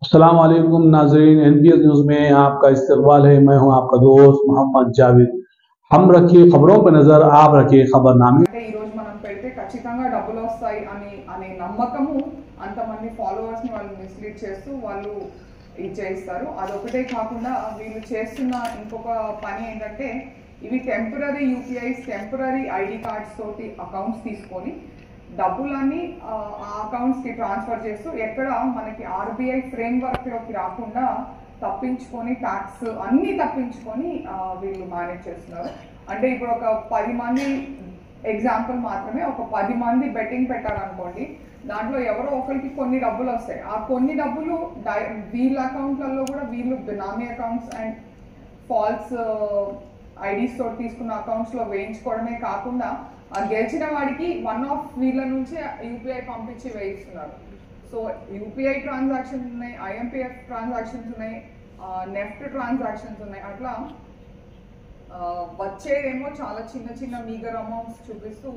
अस्सलाम वालेकुम नाज़रीन, एनपीएस न्यूज़ में आपका इस्तकबाल है। मैं हूं आपका दोस्त मोहम्मद जावेद। हम रखिए खबरों पर नजर, आप रखिए खबरनामे। అంటే ఈ రోజు మనం పెడితే ఖచ్చితంగా డబ్బులు వస్తాయి అనే నమ్మకము అంతమంది ఫాలోవర్స్ ని వాళ్ళు మిస్లీడ్ చేస్తూ వాళ్ళు ఇది చేస్తారు. అదొకటే కాకుండా వీళ్ళు చేస్తున్న ఇంకొక పని ఏంటంటే ఇవి temporary UPIs, temporary ID cards తోటి అకౌంట్స్ తీసుకొని డబ్బులన్నీ ఆ అకౌంట్స్కి ట్రాన్స్ఫర్ చేస్తూ ఎక్కడ మనకి ఆర్బీఐ ఫ్రేమ్వర్క్లోకి రాకుండా తప్పించుకొని ట్యాక్స్ అన్నీ తప్పించుకొని వీళ్ళు మేనేజ్ చేస్తున్నారు. అంటే ఇప్పుడు ఒక 10 మంది ఎగ్జాంపుల్ మాత్రమే, ఒక 10 మంది బెట్టింగ్ పెట్టారనుకోండి, దాంట్లో ఎవరో ఒకరికి కొన్ని డబ్బులు వస్తాయి. ఆ కొన్ని డబ్బులు వీళ్ళ అకౌంట్లలో కూడా వీళ్ళు బినామీ అకౌంట్స్ అండ్ ఫాల్స్ ఐడీస్ తోటి తీసుకున్న అకౌంట్స్లో వేయించుకోవడమే కాకుండా ఆ గెలిచిన వాడికి వన్ ఆఫ్ వీళ్ళ నుంచి యూపీఐ పంపించి వేయిస్తున్నారు. సో యూపీఐ ట్రాన్సాక్షన్స్ ఉన్నాయి, ఐఎంపీఎఫ్ ట్రాన్సాక్షన్స్ ఉన్నాయి, నెఫ్ట్ ట్రాన్సాక్షన్స్ ఉన్నాయి. అట్లా వచ్చేదేమో చాలా చిన్న చిన్న మీగర్ అమౌంట్స్ చూపిస్తూ